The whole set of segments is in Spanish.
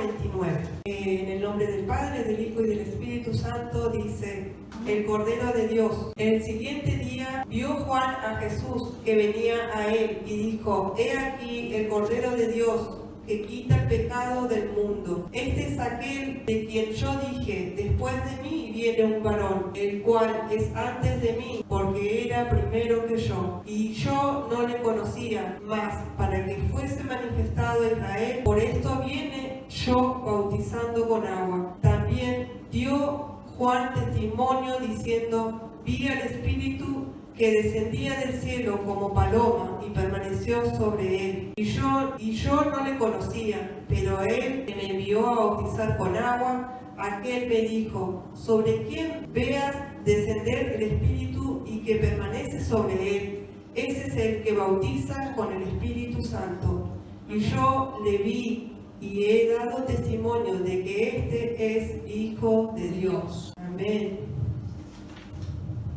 29. En el nombre del Padre, del Hijo y del Espíritu Santo, dice: el Cordero de Dios. El siguiente día vio Juan a Jesús que venía a él y dijo: he aquí el Cordero de Dios que quita el pecado del mundo. Este es aquel de quien yo dije: después de mí viene un varón, el cual es antes de mí, porque era primero que yo. Y yo no le conocía, mas para que fuese manifestado a Israel, por esto viene yo bautizando con agua. También dio Juan testimonio diciendo: vi al Espíritu que descendía del cielo como paloma y permaneció sobre él. Y yo no le conocía, pero él que me envió a bautizar con agua, aquel me dijo: sobre quien veas descender el Espíritu y que permanece sobre él, ese es el que bautiza con el Espíritu Santo. Y yo le vi y he dado testimonio de que este es Hijo de Dios. Amén.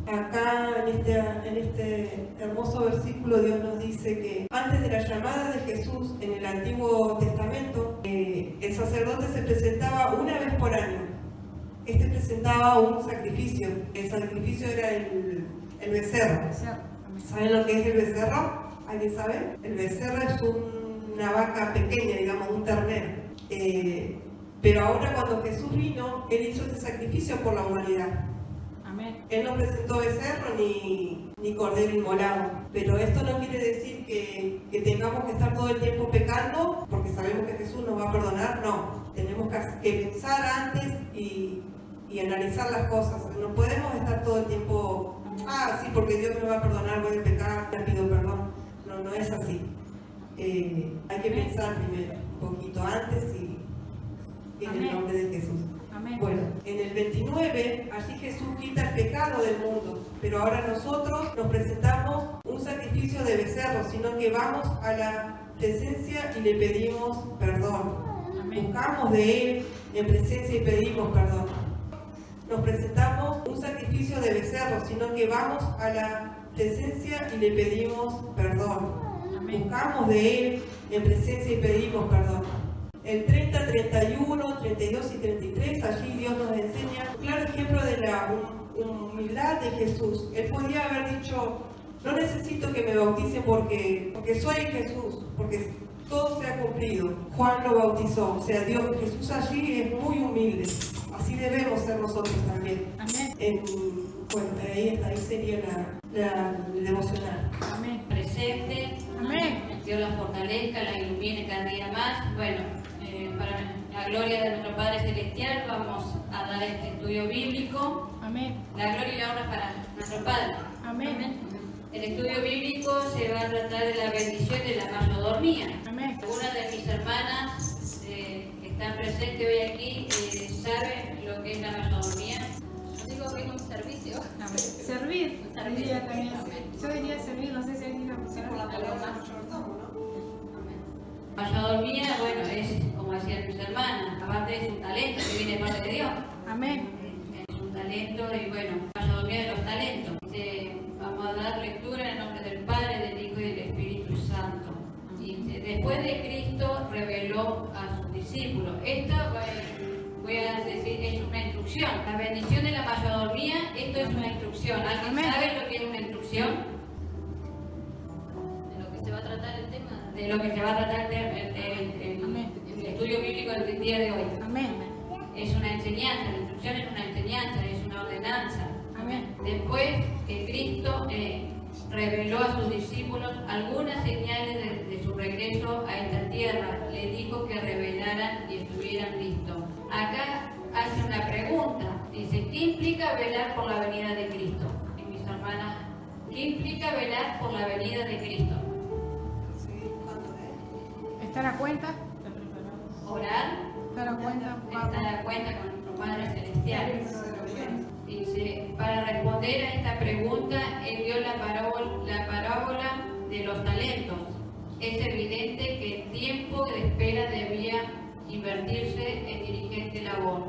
Acá en este hermoso versículo Dios nos dice que antes de la llamada de Jesús en el Antiguo Testamento, el sacerdote se presentaba una vez por año. Este presentaba un sacrificio. El sacrificio era el becerro. ¿Saben lo que es el becerro? ¿Alguien sabe? El becerro es una vaca pequeña, digamos, un ternero. Pero ahora cuando Jesús vino, Él hizo este sacrificio por la humanidad. Él no presentó becerro ni cordero inmolado, pero esto no quiere decir que tengamos que estar todo el tiempo pecando porque sabemos que Jesús nos va a perdonar. No, tenemos que pensar antes y analizar las cosas. No podemos estar todo el tiempo, sí, porque Dios me va a perdonar, voy a pecar, le pido perdón. No es así. Hay que pensar primero, un poquito antes y en el nombre de Jesús. Bueno, en el 29, allí Jesús quita el pecado del mundo, pero ahora nosotros nos presentamos un sacrificio de becerro, sino que vamos a la presencia y le pedimos perdón. Buscamos de Él en presencia y pedimos perdón. Nos presentamos un sacrificio de becerro, sino que vamos a la presencia y le pedimos perdón. Buscamos de Él en presencia y pedimos perdón. El 30, 31, 32 y 33, allí Dios nos enseña un claro ejemplo de la humildad de Jesús. Él podía haber dicho: no necesito que me bauticen porque soy Jesús, porque todo se ha cumplido. Juan lo bautizó, o sea, Jesús allí es muy humilde. Así debemos ser nosotros también. Amén. Bueno, ahí sería el devocional. Amén. Presente. Amén. Dios la fortalezca, la ilumine cada día más. Bueno, para la gloria de nuestro Padre Celestial vamos a dar este estudio bíblico. Amén. La gloria y la honra para nuestro Padre. Amén. Amén. El estudio bíblico se va a tratar de la bendición de la mayordomía. Amén. Algunas de mis hermanas que están presentes hoy aquí saben lo que es la mayordomía. Yo digo que es un servicio. Amén. Servir. Diría también. Yo diría servir, no sé si hay una persona por la palabra. Mayordomía, bueno, es como decían mis hermanas, aparte es un talento que viene de parte de Dios. Amén. Es un talento y bueno, mayordomía de los talentos. Vamos a dar lectura en el nombre del Padre, del Hijo y del Espíritu Santo. Después de Cristo reveló a sus discípulos. Esto voy a decir, es una instrucción. La bendición de la mayordomía, esto es una instrucción. ¿Alguien sabe lo que es una instrucción? De lo que se va a tratar el tema. De lo que se va a tratar el estudio bíblico del día de hoy. Amén. Es una enseñanza, la instrucción es una enseñanza, es una ordenanza. Amén. Después que Cristo reveló a sus discípulos algunas señales de su regreso a esta tierra, le dijo que revelaran y estuvieran listos. Acá hace una pregunta, dice: ¿qué implica velar por la venida de Cristo? Y mis hermanas, ¿qué implica velar por la venida de Cristo? Estar a cuenta. Orar. Estar a cuenta. Estar a cuenta con nuestro Padre Celestial. Dice, para responder a esta pregunta, él dio la parábola de los talentos. Es evidente que el tiempo de espera debía invertirse en diligente labor.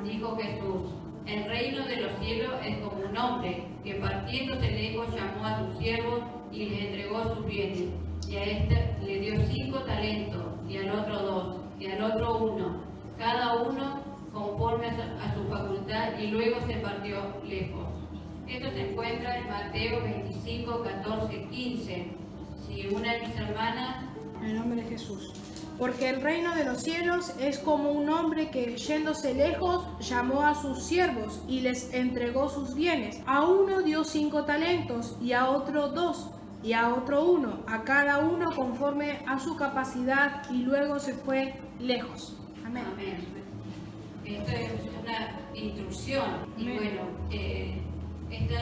Dijo Jesús: el reino de los cielos es como un hombre que partiéndose lejos llamó a sus siervos y les entregó sus bienes. Y a este le dio 5 talentos, y al otro 2, y al otro 1, cada uno conforme a su facultad, y luego se partió lejos. Esto se encuentra en Mateo 25, 14, 15. Si una de mis hermanas... En el nombre de Jesús. Porque el reino de los cielos es como un hombre que, yéndose lejos, llamó a sus siervos y les entregó sus bienes. A uno dio 5 talentos, y a otro 2, y a otro 1, a cada uno conforme a su capacidad, y luego se fue lejos. Amén. Amén. Esto es una instrucción. Y Amén. bueno, esta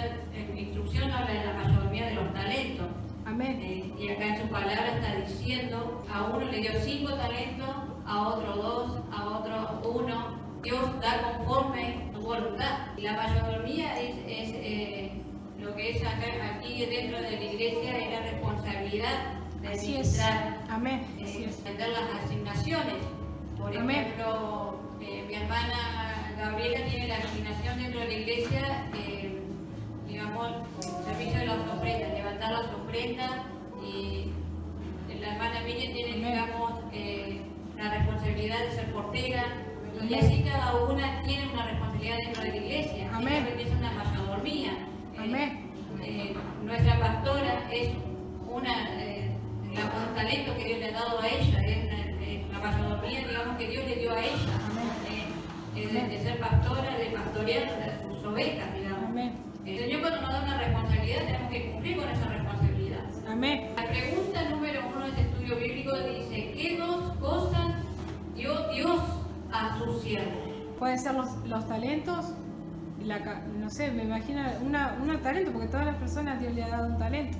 instrucción habla de la mayoría de los talentos. Amén. Y acá en su palabra está diciendo, a uno le dio 5 talentos, a otro 2, a otro 1. Dios da conforme su voluntad. Y la mayoría es lo que es acá, aquí dentro de la iglesia, es la responsabilidad de Así es. administrar, Amén. Así es. atender las asignaciones. Por Amén. ejemplo, mi hermana Gabriela tiene la asignación dentro de la iglesia, digamos, servicio de las ofrendas, levantar las ofrendas, y la hermana Miriam tiene, Amén. digamos, la responsabilidad de ser portera, y así cada una tiene una responsabilidad dentro de la iglesia. Amén. Esto es una mayordomía. Amén. Nuestra pastora es un talento que Dios le ha dado a ella, es una mayordomía, digamos, que Dios le dio a ella. De ser pastora, de pastorear sus ovejas, digamos. Amén. El Señor, cuando nos da una responsabilidad, tenemos que cumplir con esa responsabilidad. Amén. La pregunta número 1 de este estudio bíblico dice: ¿qué 2 cosas dio Dios a sus siervos? Pueden ser los talentos, no sé, me imagino un talento, porque todas las personas Dios le ha dado un talento.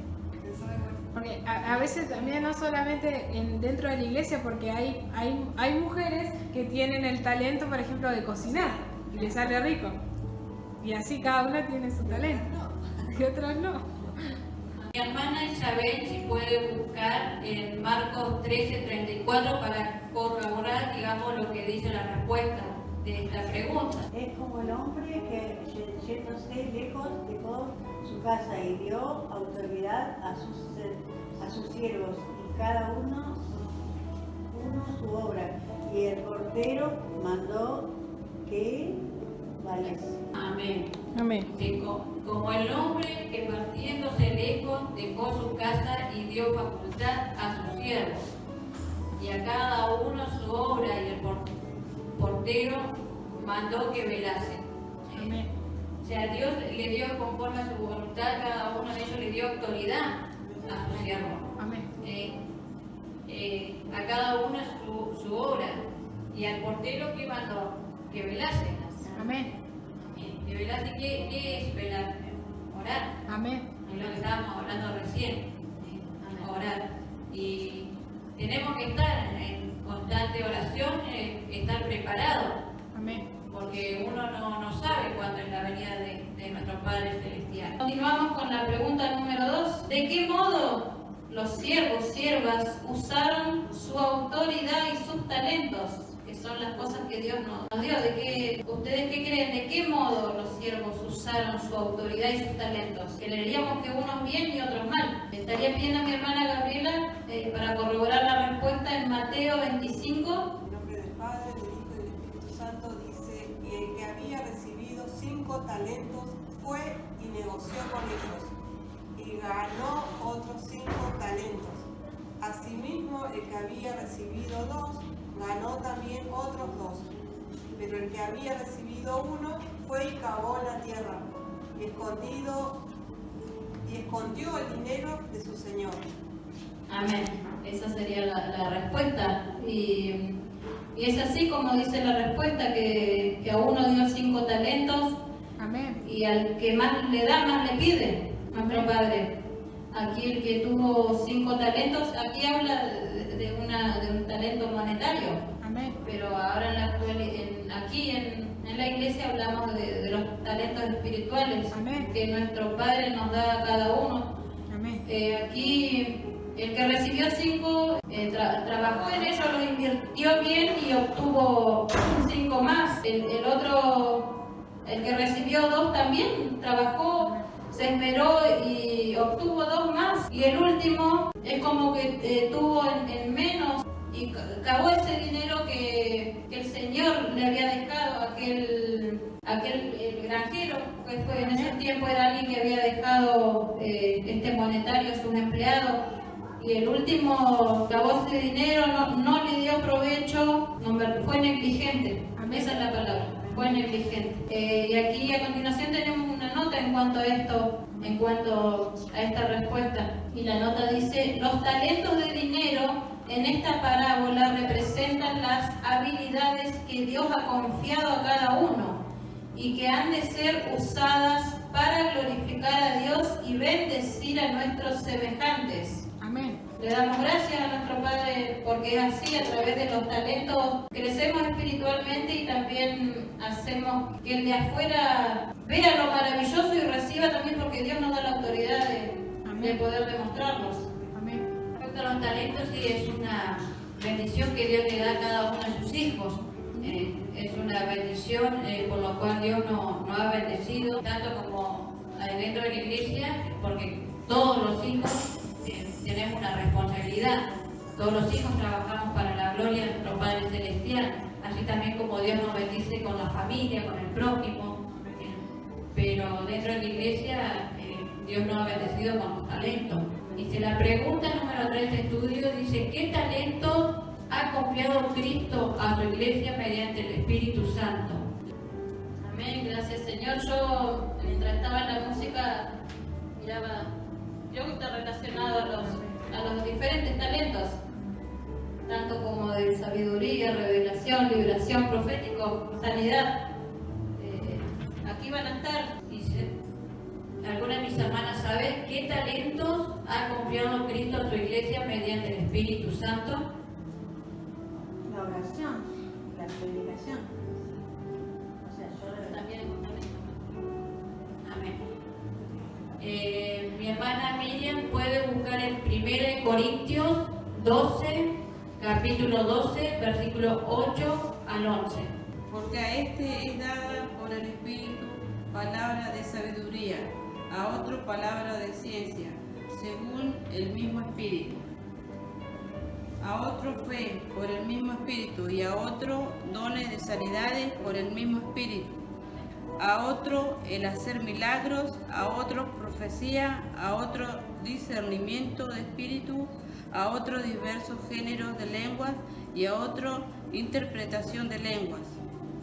Porque a veces también, no solamente dentro de la iglesia, porque hay mujeres que tienen el talento, por ejemplo, de cocinar, y les sale rico. Y así cada una tiene su talento, y otros no. Mi hermana Isabel, si puede buscar en Marcos 13:34 para corroborar, digamos, lo que dice la respuesta de esta pregunta. Es como el hombre que, yéndose lejos, dejó su casa y dio autoridad a sus siervos, y cada uno su obra. Y el portero mandó que valiese. Amén. Amén. Que como el hombre que partiéndose lejos dejó su casa y dio facultad a sus siervos, y a cada uno su obra, y el portero mandó que velase. Amén. O sea, Dios le dio conforme a su voluntad, cada uno de ellos le dio autoridad a su siervo. Amén. A cada uno su obra, y al portero que mandó que velase. Amén. Que velase, ¿qué es velar? Orar. Amén. Es lo que estábamos hablando recién. Orar. Y tenemos que estar en constante oración, estar preparados, Amén. porque uno no sabe cuándo es la venida de nuestro Padre Celestial. Continuamos con la pregunta número 2. ¿De qué modo los siervas usaron su autoridad y sus talentos? Que son las cosas que Dios nos dio. ¿Ustedes qué creen? ¿De qué modo los siervos usaron su autoridad y sus talentos? Que leeríamos que unos bien y otros mal. Estaría pidiendo a mi hermana Gabriela para corroborar la respuesta en Mateo 25. En nombre del Padre, del Hijo y del Espíritu Santo, dice: y el que había recibido 5 talentos fue y negoció con ellos, y ganó otros 5 talentos. Asimismo, el que había recibido 2, ganó también otros 2. Pero el que había recibido 1 fue y cavó en la tierra, y escondió el dinero de su señor. Amén. Esa sería la respuesta. Y es así como dice la respuesta, que a uno dio 5 talentos, Amén. y al que más le da, más le pide, nuestro Amén. Padre. Aquí el que tuvo 5 talentos, aquí habla de un talento monetario, Amén. pero ahora aquí en la iglesia hablamos de los talentos espirituales. Amén. Que nuestro Padre nos da a cada uno. Amén. Aquí el que recibió 5 trabajó en ello, lo invirtió bien y obtuvo 5 más. El otro, el que recibió 2 también trabajó, se esmeró y obtuvo 2 más. Y el último es como que tuvo en menos y cavó ese dinero que el Señor le había dejado a aquel granjero, que fue en ese tiempo era alguien que había dejado este monetario a sus empleados, y el último cavó ese dinero, no le dio provecho, fue negligente. Esa es la palabra, fue negligente. Y aquí a continuación tenemos una nota en cuanto a esto, en cuanto a esta respuesta. Y la nota dice: los talentos de dinero en esta parábola representan las habilidades que Dios ha confiado a cada uno y que han de ser usadas para glorificar a Dios y bendecir a nuestros semejantes. Amén. Le damos gracias a nuestro Padre porque es así, a través de los talentos crecemos espiritualmente y también hacemos que el de afuera vea lo maravilloso y reciba también, porque Dios nos da la autoridad de poder demostrarlos. Amén. Respecto a los talentos, sí, es una bendición que Dios le da a cada uno de sus hijos. Es una bendición por lo cual Dios nos ha bendecido, tanto como dentro de la iglesia, porque todos los hijos tenemos una responsabilidad. Todos los hijos trabajamos para la gloria de nuestro Padre Celestial, así también como Dios nos bendice con la familia, con el prójimo. Pero dentro de la iglesia Dios nos ha bendecido con los talentos. Dice la pregunta número 3 de estudio, dice: ¿qué talento ha confiado Cristo a su iglesia mediante el Espíritu Santo? Amén, gracias Señor. Yo, mientras estaba en la música, miraba, yo que está relacionado a los diferentes talentos, tanto como de sabiduría, revelación, liberación, profético, sanidad. Aquí van a estar, dice, alguna de mis hermanas sabe qué talentos ha confiado Cristo a su iglesia mediante el Espíritu Santo. La oración, la predicación. O sea, yo También es un talento. Amén. Mi hermana Miriam puede buscar en 1 Corintios 12, capítulo 12, versículo 8 al 11. Porque a este es dada por el Espíritu palabra de sabiduría, a otro palabra de ciencia, según el mismo Espíritu. A otro fe por el mismo Espíritu, y a otro dones de sanidades por el mismo Espíritu. A otro el hacer milagros, a otro profecía, a otro discernimiento de espíritu, a otro diversos géneros de lenguas y a otro interpretación de lenguas.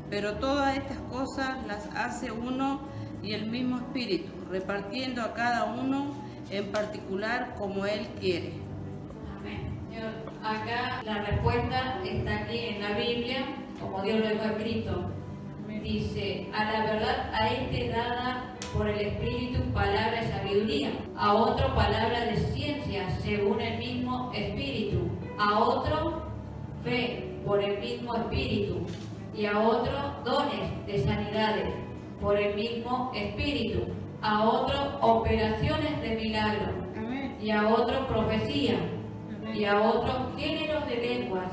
Pero todas estas cosas las hace uno y el mismo Espíritu, repartiendo a cada uno en particular como Él quiere. Amén. Acá la respuesta está aquí en la Biblia, como Dios lo dejó escrito. Dice: a la verdad a este dada por el Espíritu palabra de sabiduría, a otro palabra de ciencia según el mismo Espíritu, a otro fe por el mismo Espíritu, y a otro dones de sanidades por el mismo Espíritu, a otro operaciones de milagro, y a otro profecía, y a otro géneros de lenguas,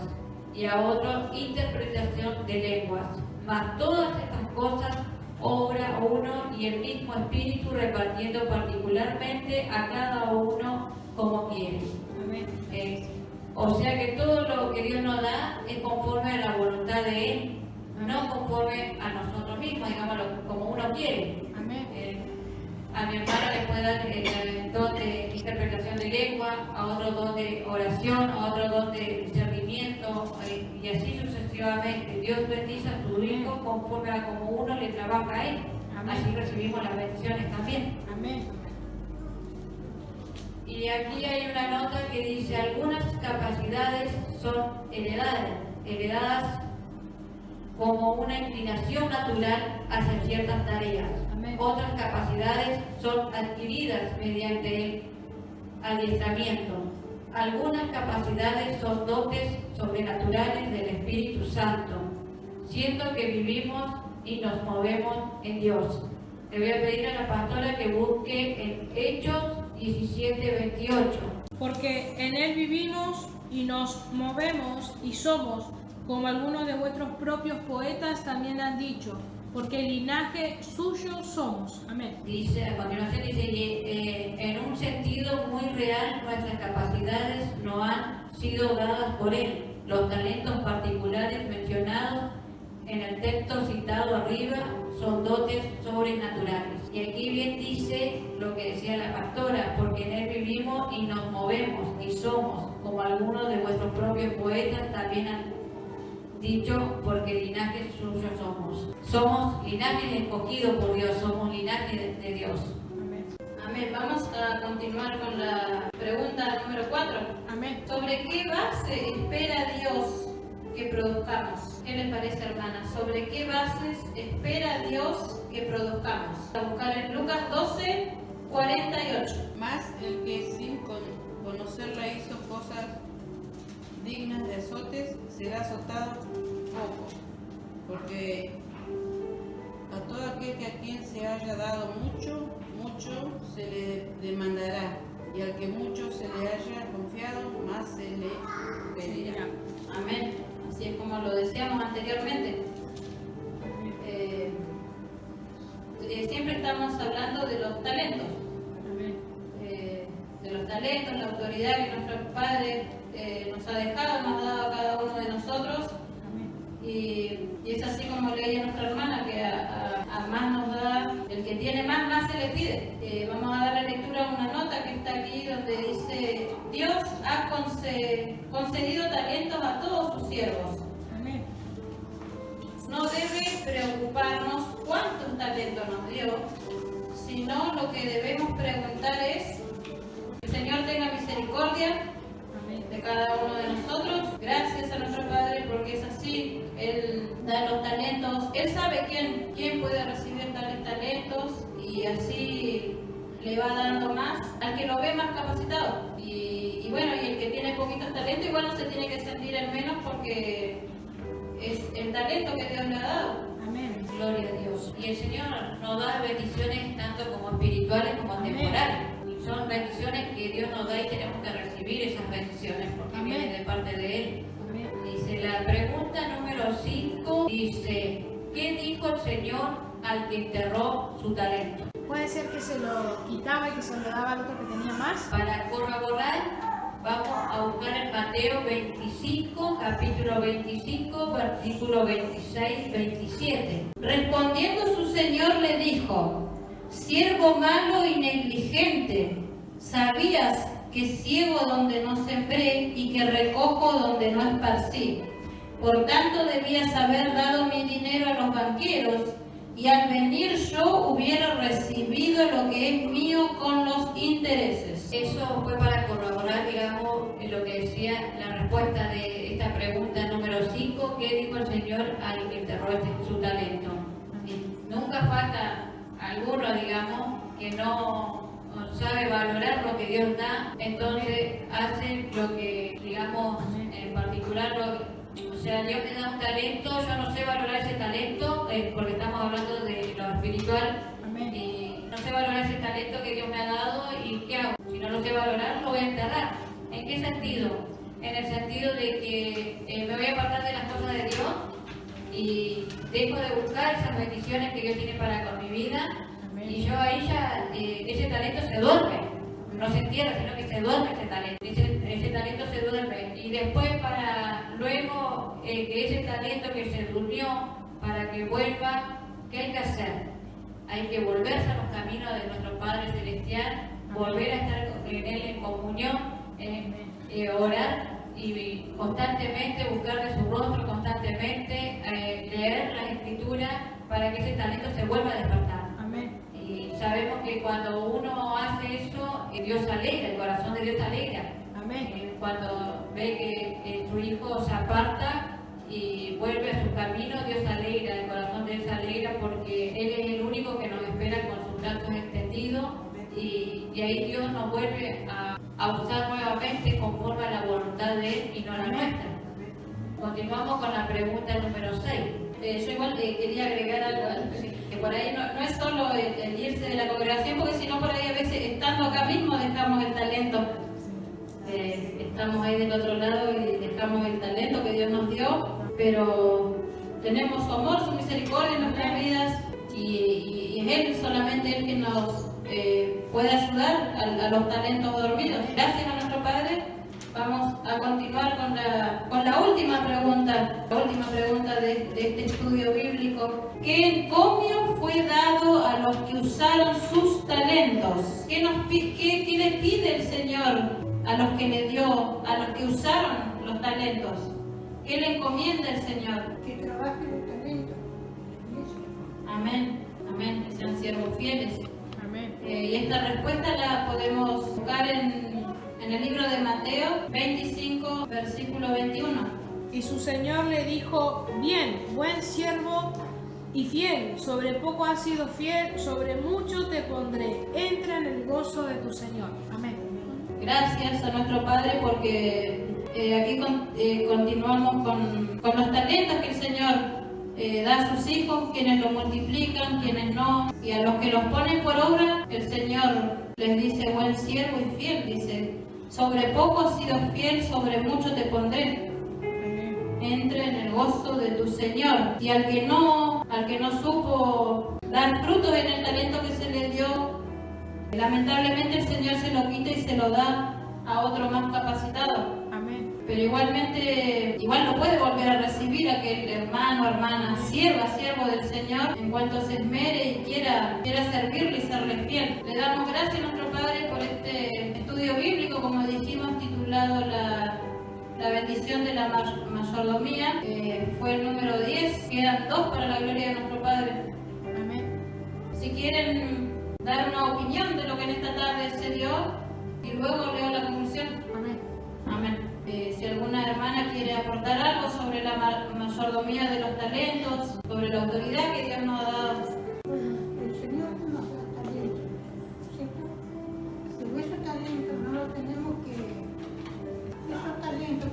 y a otro interpretación de lenguas. Mas todas estas cosas obra uno y el mismo Espíritu, repartiendo particularmente a cada uno como quiere. O sea que todo lo que Dios nos da es conforme a la voluntad de Él, no conforme a nosotros mismos, digámoslo, como uno quiere. A mi hermana le puede dar el don de interpretación de lengua, a otro don de oración, a otro don de discernimiento, y así sucesivamente. Dios bendice a su hijo conforme a como uno le trabaja a él. Así recibimos las bendiciones también. Amén. Y aquí hay una nota que dice: algunas capacidades son heredadas como una inclinación natural hacia ciertas tareas. Amén. Otras capacidades son adquiridas mediante el adiestramiento. Algunas capacidades son dotes sobrenaturales del Espíritu Santo, siendo que vivimos y nos movemos en Dios. Le voy a pedir a la pastora que busque en Hechos 17:28. Porque en Él vivimos y nos movemos y somos, como algunos de vuestros propios poetas también han dicho, porque el linaje suyo somos. Amén. Dice, a continuación dice, en un sentido muy real, nuestras capacidades no han sido dadas por Él. Los talentos particulares mencionados en el texto citado arriba son dotes sobrenaturales. Y aquí bien dice lo que decía la pastora, porque en Él vivimos y nos movemos y somos, como algunos de vuestros propios poetas también han dicho, porque linajes suyos somos. Somos linajes escogidos por Dios, somos linajes de Dios. Amén. Vamos a continuar con la pregunta número 4. Amén. ¿Sobre qué base espera Dios que produzcamos? ¿Qué les parece, hermanas? ¿Sobre qué bases espera Dios que produzcamos? A buscar en Lucas 12, 48. Más el que sin conocerla hizo cosas dignas de azotes, será azotado poco, porque a todo aquel que a quien se haya dado mucho, mucho se le demandará, y al que mucho se le haya confiado, más se le pedirá. Amén. Así es como lo decíamos anteriormente. Siempre estamos hablando de los talentos. De los talentos, la autoridad que nuestro Padre nos ha dejado, nos ha dado a cada uno de nosotros. Y es así como leía nuestra hermana, que a más nos da, el que tiene más se le pide. Vamos a dar la lectura a una nota que está aquí donde dice: Dios ha concedido talentos a todos sus siervos. Amén. No debe preocuparnos cuántos talentos nos dio, sino lo que debemos preguntar es: que el Señor tenga misericordia de cada uno de nosotros. Gracias a nuestro Padre, porque es así. Él da los talentos. Él sabe quién puede recibir tales talentos, y así le va dando más al que lo ve más capacitado. Y bueno, y el que tiene poquitos talentos igual no se tiene que sentir el menos, porque es el talento que Dios le ha dado. Amén. Gloria a Dios. Y el Señor nos da bendiciones tanto como espirituales como temporales. Son bendiciones que Dios nos da y tenemos que recibir esas bendiciones porque Amén. vienen de parte de Él. Amén. Dice la pregunta número 5, dice: ¿qué dijo el Señor al que enterró su talento? Puede ser que se lo quitaba y que se lo daba al otro que tenía más. Para corroborar, vamos a buscar en Mateo 25, capítulo 25, versículo 26, 27. Respondiendo su Señor le dijo: siervo malo y negligente, ¿sabías que ciego donde no sembré y que recojo donde no esparcí? Por tanto debías haber dado mi dinero a los banqueros, y al venir yo hubiera recibido lo que es mío con los intereses. Eso fue para corroborar, digamos, lo que decía la respuesta de esta pregunta número 5, ¿qué dijo el Señor al que enterró su talento? Y nunca falta alguno, digamos, que no sabe valorar lo que Dios da, entonces hace lo que, digamos, en particular, o sea, Dios me da un talento, yo no sé valorar ese talento, porque estamos hablando de lo espiritual. Amén. Y no sé valorar ese talento que Dios me ha dado, y ¿qué hago? Si no lo sé valorar, lo voy a enterrar. ¿En qué sentido? En el sentido de que me voy a apartar de las cosas de Dios y dejo de buscar esas bendiciones que Dios tiene para con mi vida. Amén. Y yo ahí ya, ese talento se duerme, no se entierra, sino que se duerme ese talento. Ese talento se duerme, y después para luego que ese talento que se durmió, para que vuelva, ¿qué hay que hacer? Hay que volverse a los caminos de nuestro Padre Celestial, volver a estar con Él en comunión, orar y constantemente buscar de su rostro, constantemente leer las Escrituras para que ese talento se vuelva a despertar. Amén. Y sabemos que cuando uno hace eso, Dios se alegra, el corazón de Dios se alegra. Amén. Cuando ve que su hijo se aparta y vuelve a su camino, Dios se alegra, el corazón de Él se alegra, porque Él es el único que nos espera con sus brazos extendidos, y ahí Dios nos vuelve a usar nuevamente conforme a la voluntad de Él y no la nuestra. Continuamos con la pregunta número 6. Yo igual quería agregar algo, que por ahí no es solo el irse de la congregación, porque si no por ahí a veces estando acá mismo dejamos el talento. Estamos ahí del otro lado y dejamos el talento que Dios nos dio, pero tenemos su amor, su misericordia en nuestras vidas, y es Él, solamente Él, que nos puede ayudar a los talentos dormidos. Gracias a nuestro Padre Vamos a continuar con la última pregunta de este estudio bíblico. ¿Qué encomio fue dado a los que usaron sus talentos? ¿Qué le pide el Señor a los que le dio, a los que usaron los talentos? ¿Qué le encomienda el Señor? Que trabajen los talentos. Amén, amén, que sean siervos fieles. Amén. Y esta respuesta la podemos buscar en el libro de Mateo 25, versículo 21. Y su Señor le dijo: bien, buen siervo y fiel, sobre poco has sido fiel, sobre mucho te pondré, entra en el gozo de tu Señor. Amén. Gracias a nuestro Padre porque aquí continuamos con los talentos que el Señor da a sus hijos, quienes lo multiplican, quienes no, y a los que los ponen por obra, el Señor les dice: buen siervo y fiel, dice, sobre poco has sido fiel, sobre mucho te pondré. Entre en el gozo de tu Señor. Y al que no supo dar frutos en el talento que se le dio, lamentablemente el Señor se lo quita y se lo da a otro más capacitado. Amén. Pero igual lo puede volver a recibir aquel hermano, hermana, siervo del Señor, en cuanto se esmere y quiera servirle y serle fiel. Le damos gracias a nuestro Padre por este estudio bíblico, como dijimos, titulado La bendición de la mayordomía. Fue el número 10, quedan 2 para la gloria de nuestro Padre. Amén. Si quieren dar una opinión de lo que en esta tarde se dio, y luego leo la conclusión. Amén. Amén. Si alguna hermana quiere aportar algo sobre la mayordomía de los talentos, sobre la autoridad que Dios nos ha dado. El Señor nos da talentos, ¿cierto? Pero esos talentos no los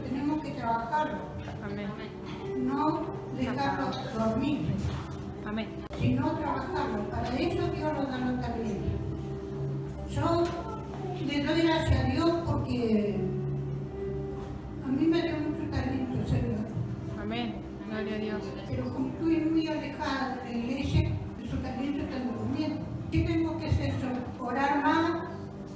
tenemos que trabajarlos, Amén. no dejarlos dormir, Amén. sino trabajarlos. Para eso Dios nos da los talentos. Yo le doy gracias a Dios porque a mí me dio mucho talento, Señor. Amén. Gloria a Dios. Pero como estoy muy alejada de la iglesia, esos talentos están durmiendo. ¿Qué tengo que hacer yo? Orar más,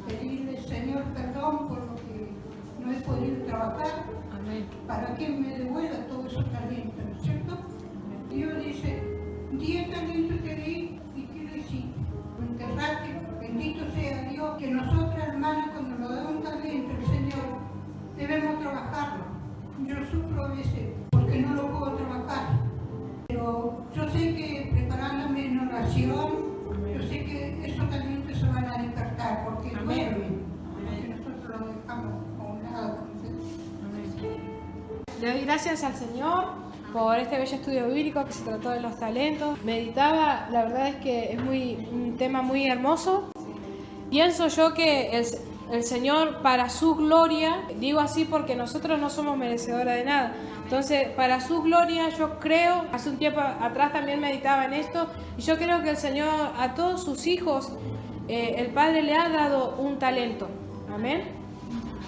pedirle al Señor perdón por lo que no he podido trabajar, Amén. para que me devuelva todos esos talentos, ¿no es cierto? Dios dice: 10 talentos te di y ¿qué lo hiciste? Lo enterraste. Bendito sea Dios, que nosotros, hermanas, cuando nos da un talento el Señor, debemos trabajarlo. Yo sufro a veces porque no lo puedo trabajar, pero yo sé que preparándome en oración, yo sé que esos talentos se van a despertar porque duermen, porque nosotros lo dejamos a un lado. Le doy gracias al Señor por este bello estudio bíblico que se trató de los talentos. Meditaba, la verdad es que es un tema muy hermoso. Pienso yo que el Señor, para su gloria, digo así porque nosotros no somos merecedores de nada, entonces para su gloria yo creo, hace un tiempo atrás también meditaba en esto, y yo creo que el Señor a todos sus hijos, el Padre le ha dado un talento. Amén.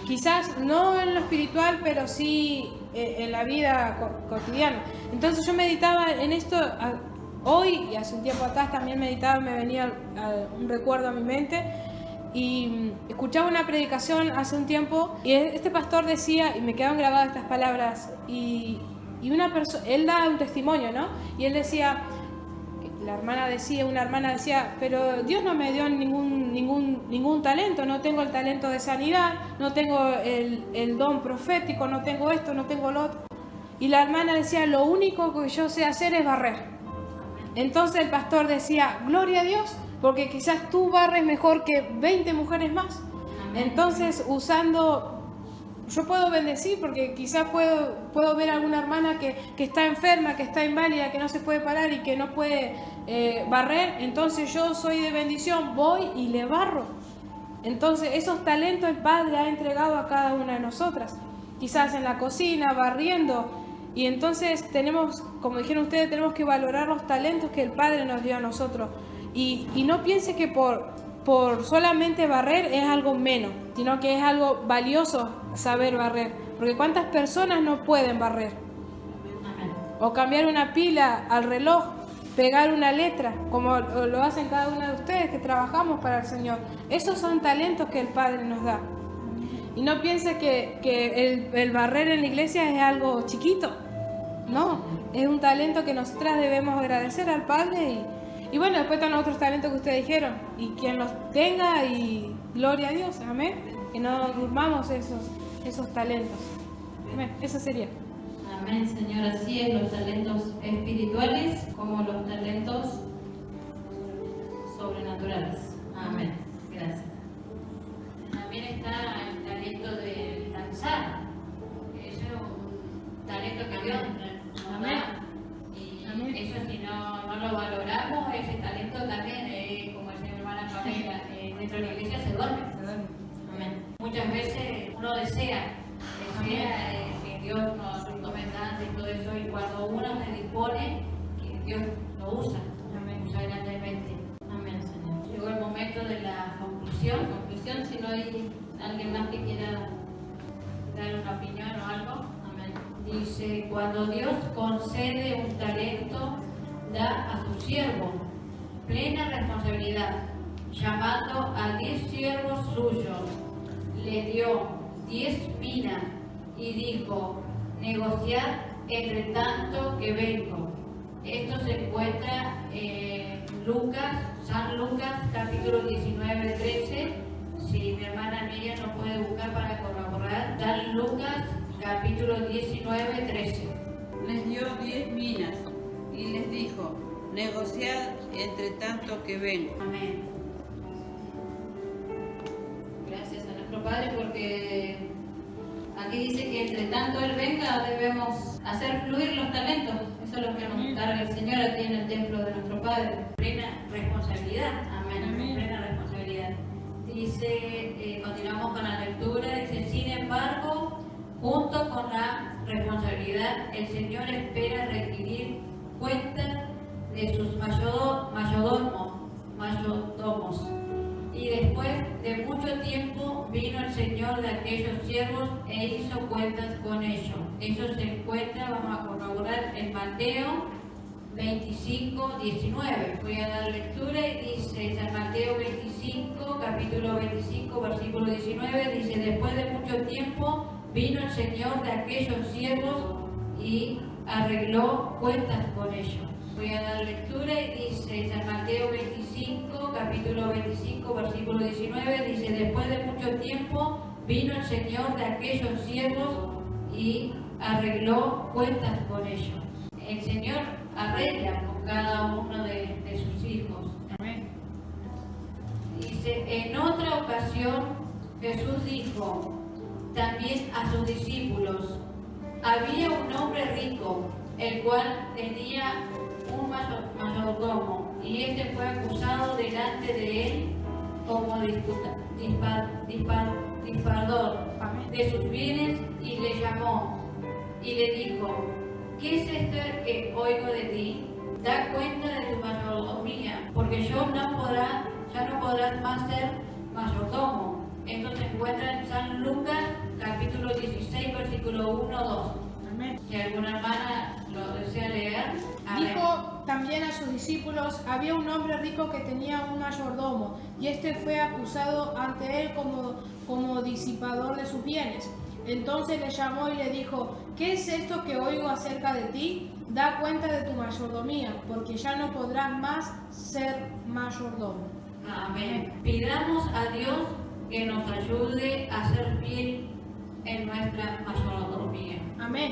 Quizás no en lo espiritual, pero sí en la vida cotidiana. Entonces yo meditaba en esto hoy, y hace un tiempo atrás también meditaba, me venía un recuerdo a mi mente, y escuchaba una predicación hace un tiempo, y este pastor decía, y me quedaron grabadas estas palabras, y él da un testimonio, ¿no? Y él decía, una hermana decía, pero Dios no me dio ningún talento, no tengo el talento de sanidad, no tengo el don profético, no tengo esto, no tengo lo otro. Y la hermana decía, lo único que yo sé hacer es barrer. Entonces el pastor decía, gloria a Dios, porque quizás tú barres mejor que 20 mujeres más. Entonces yo puedo bendecir porque quizás puedo ver a alguna hermana que está enferma, que está inválida, que no se puede parar y que no puede barrer. Entonces yo soy de bendición, voy y le barro. Entonces esos talentos el Padre ha entregado a cada una de nosotras. Quizás en la cocina, barriendo. Y entonces como dijeron ustedes, tenemos que valorar los talentos que el Padre nos dio a nosotros. Y no piense que por solamente barrer es algo menos, sino que es algo valioso saber barrer, porque cuántas personas no pueden barrer, o cambiar una pila al reloj, pegar una letra, como lo hacen cada uno de ustedes que trabajamos para el Señor. Esos son talentos que el Padre nos da. Y no piense que el barrer en la iglesia es algo chiquito. No, es un talento que nosotras debemos agradecer al Padre. Y bueno, después están otros talentos que ustedes dijeron. Y quien los tenga, y gloria a Dios, amén. Que no durmamos esos talentos. Amén, eso sería. Amén, Señor, así es, los talentos espirituales como los talentos sobrenaturales. Amén, gracias. También está el talento de danzar. Eso es un talento que Dios nos da. Y Amén. eso, si no lo valoramos, ese talento también, como decía mi hermana Pamela, dentro de la iglesia se duerme. Amén. Muchas veces uno desea que Dios nos tome danza y todo eso, y cuando uno se dispone, que Dios lo usa, usa grandemente. Amén, Señor. Llegó el momento de la conclusión, si no hay alguien más que quiera dar una opinión o algo. Amén. Dice, cuando Dios concede un talento, da a su siervo plena responsabilidad, llamando a 10 siervos suyos. Le dio 10 minas y dijo, negociad entre tanto que vengo. Esto se encuentra en San Lucas, capítulo 19, 13. Si mi hermana Miriam no puede buscar para corroborar, San Lucas, capítulo 19, 13. Les dio 10 minas y les dijo, negociad entre tanto que vengo. Amén. Gracias a nuestro Padre, porque aquí dice que entre tanto Él venga debemos hacer fluir los talentos. Eso es lo que nos encarga el Señor aquí en el templo de nuestro Padre. Plena responsabilidad. Amén. Amén. Plena responsabilidad. Dice, continuamos con la lectura, dice, sin embargo, junto con la responsabilidad, el Señor espera requerir cuentas de sus mayordomos. Y después de mucho tiempo vino el Señor de aquellos siervos e hizo cuentas con ellos. Eso se encuentra, vamos a corroborar, en Mateo 25, 19. Voy a dar lectura y dice, San Mateo 25, capítulo 25, versículo 19, dice, después de mucho tiempo vino el Señor de aquellos siervos y arregló cuentas con ellos. Voy a dar lectura y dice, San Mateo 25, capítulo 25, versículo 19, dice, después de mucho tiempo vino el Señor de aquellos siervos y arregló cuentas con ellos. El Señor arregla con cada uno de sus hijos. Amén. Dice, en otra ocasión Jesús dijo también a sus discípulos, había un hombre rico, el cual tenía un mayordomo, y este fue acusado delante de él como disparador de sus bienes, y le llamó y le dijo, ¿qué es esto que oigo de ti? Da cuenta de tu mayordomía, porque ya no podrás más ser mayordomo. Esto se encuentra en San Lucas, capítulo 16, versículo 1, 2. Amén. Si alguna hermana lo desea leer. Dijo también a sus discípulos, había un hombre rico que tenía un mayordomo, y este fue acusado ante él como disipador de sus bienes. Entonces le llamó y le dijo, ¿qué es esto que oigo acerca de ti? Da cuenta de tu mayordomía, porque ya no podrás más ser mayordomo. Amén. Pidamos a Dios que nos ayude a ser fiel en nuestra mayordomía. Amén.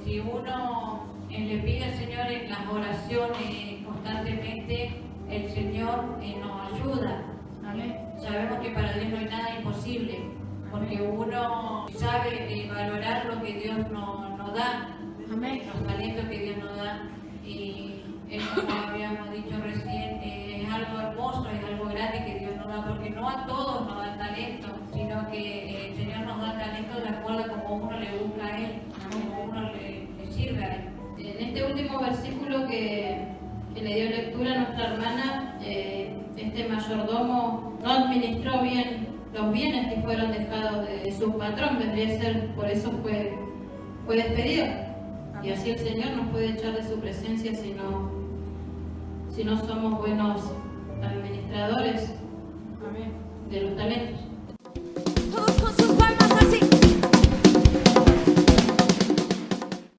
Si uno le pide al Señor en las oraciones constantemente, el Señor nos ayuda. Amén. Sabemos que para Dios no hay nada imposible, porque uno sabe valorar lo que Dios nos da, Amén. los talentos que Dios nos da, y eso, como habíamos dicho recién, es algo hermoso, es algo grande que Dios nos da, porque no a todos nos da talento, sino que el Señor nos da talento de acuerdo a como uno le busca a Él, como uno le sirve a Él. En este último versículo que le dio lectura a nuestra hermana, este mayordomo no administró bien los bienes que fueron dejados de su patrón, vendría a ser, por eso fue despedido. Y así el Señor nos puede echar de su presencia si no somos buenos administradores Amén. de los talentos.